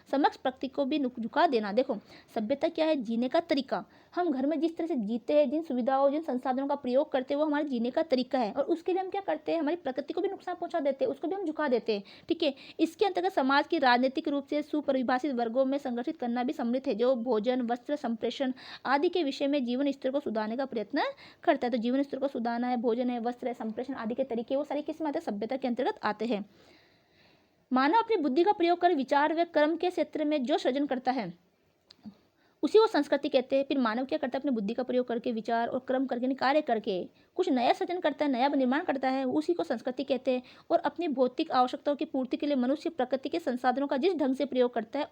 समक्ष प्रकृति को भी झुका देना। देखो, सभ्यता क्या है, जीने का तरीका। हम घर में जिस तरह से जीते हैं, जिन सुविधाओं, जिन संसाधनों का प्रयोग करते हैं, वो हमारे जीने का तरीका है। और उसके लिए हम क्या करते हैं, हमारी प्रकृति को भी नुकसान पहुंचा देते हैं, उसको भी हम झुका देते हैं, ठीक है। इसके अंतर्गत समाज की राजनीतिक रूप से सुपरिभाषित वर्गों में संगठित करना भी सम्मिलित है, जो भोजन, वस्त्र, संप्रेषण आदि के विषय में जीवन स्तर को सुधारने का प्रयत्न करता है। तो जीवन स्तर को सुधारना है, भोजन है, वस्त्र है, संप्रेषण आदि के तरीके, वो सारी किस में आते हैं, सभ्यता के अंतर्गत आते हैं। मानव अपनी बुद्धि का प्रयोग कर विचार व कर्म के क्षेत्र में जो सृजन करता है उसी को संस्कृति कहते हैं। फिर मानव क्या करता है, अपनी बुद्धि का प्रयोग करके, विचार और कर्म करके, कार्य करके कुछ नया सृजन करता है, नया निर्माण करता है, उसी को संस्कृति कहते हैं। और अपनी भौतिक आवश्यकताओं की पूर्ति के लिए मनुष्य प्रकृति के संसाधनों का जिस ढंग से प्रयोग करता है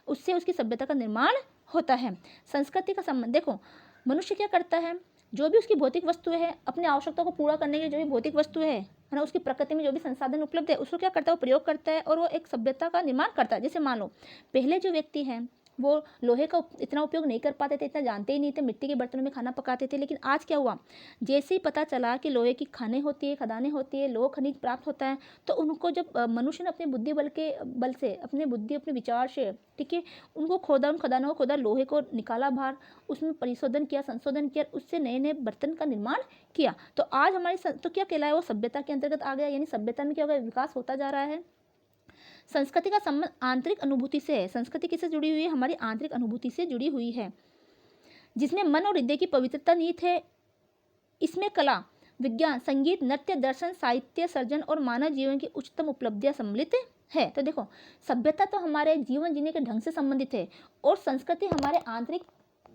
उससे उसकी सभ्यता का निर्माण होता है। संस्कृति का संबंध देखो, मनुष्य क्या करता है, जो भी उसकी भौतिक वस्तुएं है, अपनी आवश्यकताओं को पूरा करने के लिए जो भी भौतिक वस्तुएं है ना, उसकी प्रकृति में जो भी संसाधन उपलब्ध है उसको क्या करता है, वो प्रयोग करता है और वो एक सभ्यता का निर्माण करता है। जैसे मान लो, पहले जो व्यक्ति हैं वो लोहे का इतना उपयोग नहीं कर पाते थे, इतना जानते ही नहीं थे, मिट्टी के बर्तनों में खाना पकाते थे। लेकिन आज क्या हुआ, जैसे ही पता चला कि लोहे की खानें होती है, खदानें होती है, लोह खनिज प्राप्त होता है, तो उनको जब मनुष्य ने अपने बुद्धि बल के बल से, अपने बुद्धि अपने विचार से, ठीक है, उनको खोदा, उन खदानों को खोदा, लोहे को निकाला बाहर, उसमें परिशोधन किया, संशोधन किया, उससे नए नए बर्तन का निर्माण किया। तो आज हमारी तो क्या कहलाया, वो सभ्यता के अंतर्गत आ गया। यानी सभ्यता में क्या होगा, विकास होता जा रहा है। संस्कृति का संबंध आंतरिक अनुभूति से है। संस्कृति किससे जुड़ी हुई है, हमारी आंतरिक अनुभूति से जुड़ी हुई है, जिसमें मन और हृदय की पवित्रता निहित है। इसमें कला, विज्ञान, संगीत, नृत्य, दर्शन, साहित्य, सर्जन और मानव जीवन की उच्चतम उपलब्धियां सम्मिलित है। तो देखो, सभ्यता तो हमारे जीवन जीने के ढंग से संबंधित है, और संस्कृति हमारे आंतरिक,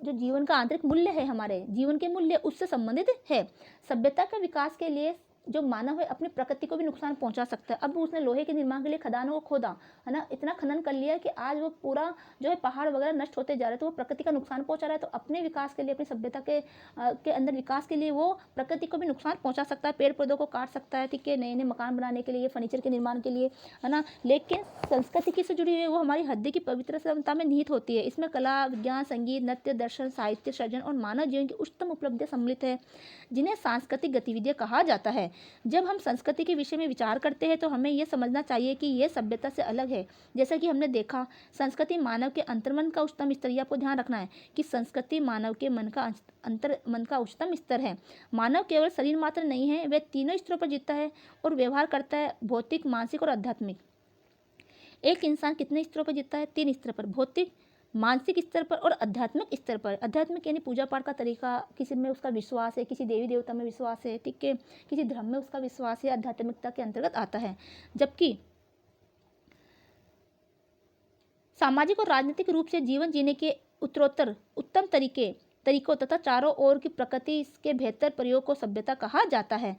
जो जीवन का आंतरिक मूल्य है, हमारे जीवन के मूल्य, उससे संबंधित है। सभ्यता के विकास के लिए जो मानव है अपनी प्रकृति को भी नुकसान पहुंचा सकता है। अब उसने लोहे के निर्माण के लिए खदानों को खोदा, है ना, इतना खनन कर लिया कि आज वो पूरा जो है पहाड़ वगैरह नष्ट होते जा रहे हैं, तो वो प्रकृति का नुकसान पहुंचा रहा है। तो अपने विकास के लिए, अपनी सभ्यता के अंदर विकास के लिए वो प्रकृति को भी नुकसान पहुंचा सकता है, पेड़ पौधों को काट सकता है, ठीक है, नए नए मकान बनाने के लिए, फर्नीचर के निर्माण के लिए, है ना। लेकिन संस्कृति किससे जुड़ी हुई है, वो हमारी हृदय की पवित्रता में निहित होती है। इसमें कला, विज्ञान, संगीत, नृत्य, दर्शन, साहित्य, सर्जन और मानव जीवन की उच्चतम उपलब्धियां सम्मिलित है, जिन्हें सांस्कृतिक गतिविधियां कहा जाता है। जब हम संस्कृति के विषय में विचार करते हैं तो हमें यह समझना चाहिए कि यह सभ्यता से अलग है। जैसा कि हमने देखा, संस्कृति मानव के अंतर्मन का उच्चतम स्तर। आपको ध्यान रखना है कि संस्कृति मानव के मन का उच्चतम स्तर है। मानव केवल शरीर मात्र नहीं है, वह तीनों स्तरों पर जीता है और व्यवहार करता है, भौतिक, मानसिक और आध्यात्मिक। एक इंसान कितने स्तरों पर जीता है, 3 स्तर पर, भौतिक, मानसिक स्तर पर और आध्यात्मिक स्तर पर। आध्यात्मिक यानी पूजा पाठ का तरीका, किसी में उसका विश्वास है, किसी देवी देवता में विश्वास है, ठीक है, किसी धर्म में उसका विश्वास है, आध्यात्मिकता के अंतर्गत आता है। जबकि सामाजिक और राजनीतिक रूप से जीवन जीने के उत्तरोत्तर उत्तम तरीकों तथा चारों ओर की प्रकृति इसके बेहतर प्रयोग को सभ्यता कहा जाता है।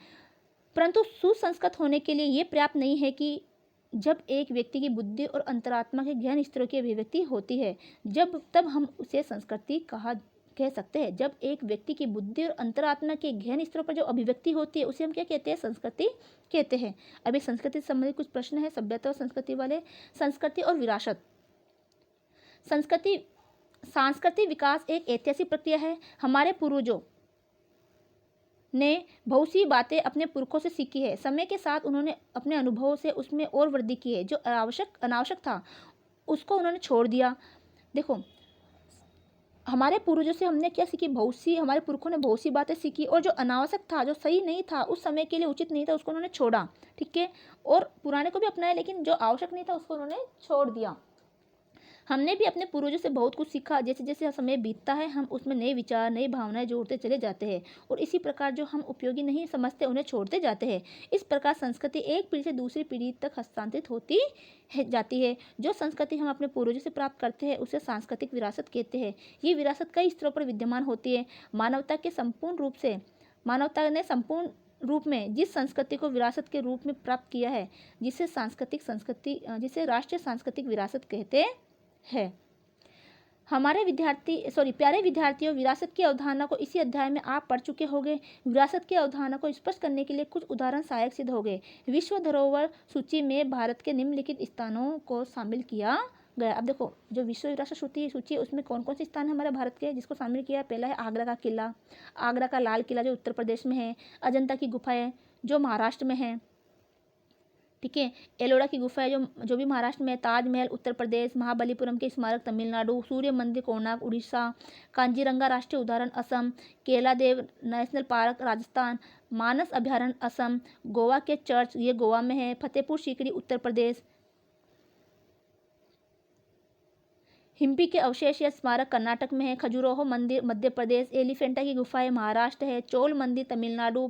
परंतु सुसंस्कृत होने के लिए ये पर्याप्त नहीं है कि जब एक व्यक्ति की बुद्धि और अंतरात्मा के गहन स्तरों की अभिव्यक्ति होती है, तब हम उसे संस्कृति कह सकते हैं। जब एक व्यक्ति की बुद्धि और अंतरात्मा के गहन स्तरों पर जो अभिव्यक्ति होती है, उसे हम क्या कहते हैं, संस्कृति कहते हैं। अभी संस्कृति से संबंधित कुछ प्रश्न है सभ्यता और संस्कृति वाले। संस्कृति और विरासत। सांस्कृतिक विकास एक ऐतिहासिक प्रक्रिया है। हमारे पूर्वजों ने बहुत सी बातें अपने पुरखों से सीखी है। समय के साथ उन्होंने अपने अनुभवों से उसमें और वृद्धि की है। जो अनावश्यक था उसको उन्होंने छोड़ दिया। देखो, हमारे पूर्वजों से हमने क्या सीखी, हमारे पुरखों ने बहुत सी बातें सीखी, और जो अनावश्यक था, जो सही नहीं था, उस समय के लिए उचित नहीं था, उसको उन्होंने छोड़ा, ठीक है, और पुराने को भी अपनाया, लेकिन जो आवश्यक नहीं था उसको उन्होंने छोड़ दिया। हमने भी अपने पूर्वजों से बहुत कुछ सीखा। जैसे जैसे समय बीतता है, हम उसमें नए विचार, नई भावनाएं जोड़ते चले जाते हैं, और इसी प्रकार जो हम उपयोगी नहीं समझते उन्हें छोड़ते जाते हैं। इस प्रकार संस्कृति एक पीढ़ी से दूसरी पीढ़ी तक हस्तांतरित होती जाती है। जो संस्कृति हम अपने पूर्वजों से प्राप्त करते हैं उसे सांस्कृतिक विरासत कहते हैं। ये विरासत कई स्तरों पर विद्यमान होती है। मानवता ने संपूर्ण रूप में जिस संस्कृति को विरासत के रूप में प्राप्त किया है, जिसे राष्ट्रीय सांस्कृतिक विरासत कहते है। प्यारे विद्यार्थियों, विरासत की अवधारणा को इसी अध्याय में आप पढ़ चुके होंगे। विरासत की अवधारणा को स्पष्ट करने के लिए कुछ उदाहरण सहायक सिद्ध होंगे। विश्व धरोहर सूची में भारत के निम्नलिखित स्थानों को शामिल किया गया। अब देखो, जो विश्व विरासत सूची है उसमें कौन कौन से स्थान है हमारे भारत के जिसको शामिल किया है। पहला है आगरा का किला, आगरा का लाल किला जो उत्तर प्रदेश में है, अजंता की गुफाएं जो महाराष्ट्र में है, ठीक है, एलोरा की गुफा है जो भी महाराष्ट्र में, ताजमहल उत्तर प्रदेश, महाबलीपुरम के स्मारक तमिलनाडु, सूर्य मंदिर कोणार्क उड़ीसा, कांजीरंगा राष्ट्रीय उद्यान असम, केलादेव नेशनल पार्क राजस्थान, मानस अभयारण्य असम, गोवा के चर्च ये गोवा में है, फतेहपुर सीकरी उत्तर प्रदेश, हिम्पी के अवशेष या स्मारक कर्नाटक में है, खजुराहो मंदिर मध्य प्रदेश, एलिफेंटा की गुफाएं महाराष्ट्र है, चोल मंदिर तमिलनाडु,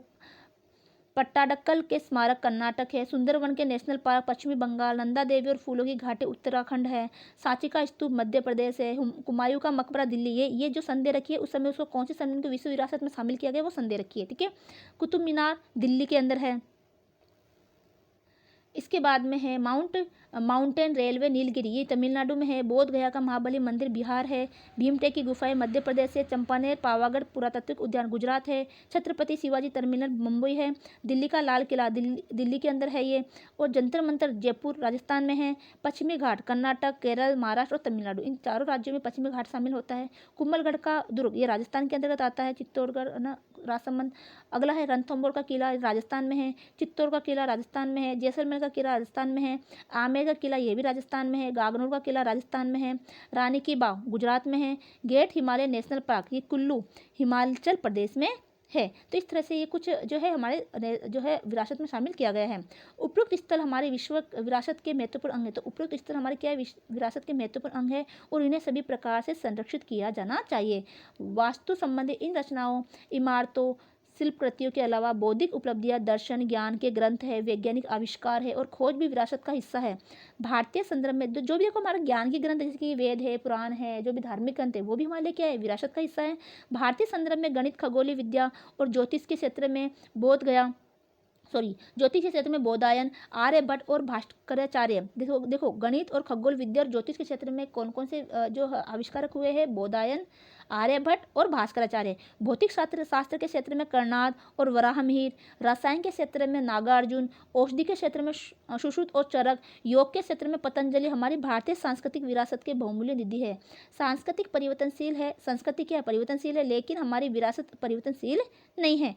पट्टाडक्कल के स्मारक कर्नाटक है, सुंदरवन के नेशनल पार्क पश्चिमी बंगाल, नंदा देवी और फूलों की घाटी उत्तराखंड है, सांची का स्तूप मध्य प्रदेश है, हुमायूं का मकबरा दिल्ली। ये जो संदेह रखी है उस समय उसको कौन से संधि को विश्व विरासत में शामिल किया गया वो संदेह रखी है, ठीक है। कुतुब मीनार दिल्ली के अंदर है, इसके बाद में है माउंटेन रेलवे नीलगिरी, ये तमिलनाडु में है। बोध गया का महाबली मंदिर बिहार है। भीमटेक की गुफाएं मध्य प्रदेश है। चंपानेर पावागढ़ पुरातात्विक उद्यान गुजरात है। छत्रपति शिवाजी टर्मिनल मुंबई है। दिल्ली का लाल किला दिल्ली के अंदर है ये। और जंतर मंतर जयपुर राजस्थान में है। पश्चिमी घाट कर्नाटक, केरल, महाराष्ट्र और तमिलनाडु, इन चारों राज्यों में पश्चिमी घाट शामिल होता है। कुंभलगढ़ का दुर्ग ये राजस्थान के अंतर्गत आता है। चित्तौड़गढ़ ना राजसमंद। अगला है रणथंभौर का किला राजस्थान में है। चित्तौड़ का किला राजस्थान में है। जैसलमेर का किला राजस्थान में है। आमेर का किला ये भी राजस्थान में है। गागनूर का किला राजस्थान में है। रानी की बाव गुजरात में है। गेट हिमालय नेशनल पार्क ये कुल्लू हिमाचल प्रदेश में है। तो इस तरह से ये कुछ जो है हमारे जो है विरासत में शामिल किया गया है। उपरोक्त स्थल हमारे विश्व विरासत के महत्वपूर्ण अंग है। तो उपरोक्त स्थल हमारे क्या है, विरासत के महत्वपूर्ण अंग है और इन्हें सभी प्रकार से संरक्षित किया जाना चाहिए। वास्तु संबंधी इन रचनाओं, इमारतों, शिल्प कृतियों के अलावा बौद्धिक उपलब्धियां, दर्शन, ज्ञान के ग्रंथ है, वैज्ञानिक आविष्कार है और खोज भी विरासत का हिस्सा है। भारतीय संदर्भ में जो भी देखो हमारा ज्ञान के ग्रंथ जैसे कि वेद है, पुराण है, जो भी धार्मिक ग्रंथ है वो भी हमारे लिए क्या है, विरासत का हिस्सा है। भारतीय संदर्भ में गणित, खगोलीय विद्या और ज्योतिष के क्षेत्र में ज्योतिष के क्षेत्र में बोधायन, आर्यभट्ट और भास्कराचार्य। देखो गणित और खगोल विद्या और ज्योतिष के क्षेत्र में कौन कौन से जो आविष्कारक हुए हैं, बोधायन, आर्यभट्ट और भास्कराचार्य। भौतिक शास्त्र के क्षेत्र में कर्णाद और वराहमिहिर। रसायन के क्षेत्र में नागार्जुन। औषधि के क्षेत्र में सुश्रुत और चरक। योग के क्षेत्र में पतंजलि। हमारी भारतीय सांस्कृतिक विरासत के बहुमूल्य निधि है। सांस्कृतिक परिवर्तनशील है, संस्कृति क्या परिवर्तनशील है, लेकिन हमारी विरासत परिवर्तनशील नहीं है।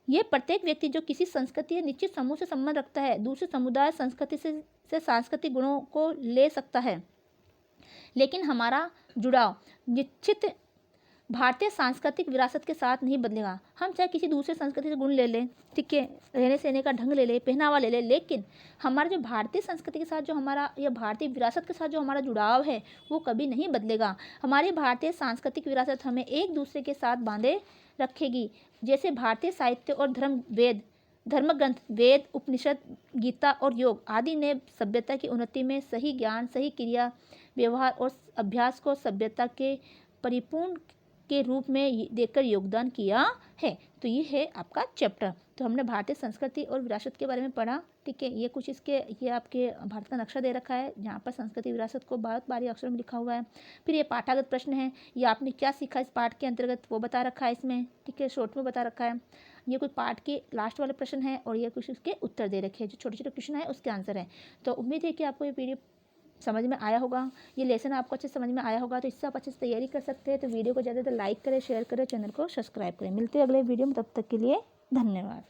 ये प्रत्येक व्यक्ति जो किसी संस्कृति या निश्चित समूह से संबंध रखता है, दूसरे समुदाय संस्कृति से सांस्कृतिक गुणों को ले सकता है, लेकिन हमारा जुड़ाव निश्चित भारतीय सांस्कृतिक विरासत के साथ नहीं बदलेगा। हम चाहे किसी दूसरे संस्कृति से गुण ले लें, ठीक है, रहने सहने का ढंग ले लें, पहनावा ले लें, लेकिन हमारा जो भारतीय संस्कृति के साथ जो हमारा या भारतीय विरासत के साथ जो हमारा जुड़ाव है वो कभी नहीं बदलेगा। हमारी भारतीय सांस्कृतिक विरासत हमें एक दूसरे के साथ बांधे रखेगी। जैसे भारतीय साहित्य और धर्मग्रंथ वेद, उपनिषद, गीता और योग आदि ने सभ्यता की उन्नति में सही ज्ञान, सही क्रिया, व्यवहार और अभ्यास को सभ्यता के परिपूर्ण के रूप में देकर योगदान किया है। तो ये है आपका चैप्टर। तो हमने भारतीय संस्कृति और विरासत के बारे में पढ़ा, ठीक है। ये कुछ ये आपके भारत का नक्शा दे रखा है जहाँ पर संस्कृति विरासत को बहुत बारी अक्षरों में लिखा हुआ है। फिर ये पाठागत प्रश्न है, ये आपने क्या सीखा इस पाठ के अंतर्गत वो बता रखा है इसमें, ठीक है, शॉर्ट में बता रखा है। ये कोई पाठ के लास्ट वाले प्रश्न है और ये कुछ उसके उत्तर दे रखे हैं, जो छोटे छोटे क्वेश्चन है उसके आंसर है। तो उम्मीद है कि आपको ये पीडीएफ समझ में आया होगा, ये लेसन आपको अच्छे समझ में आया होगा। तो इससे आप अच्छे से तैयारी कर सकते हैं। तो वीडियो को ज़्यादा लाइक करें, शेयर करें, चैनल को सब्सक्राइब करें। मिलते हैं अगले वीडियो में, तब तक के लिए धन्यवाद।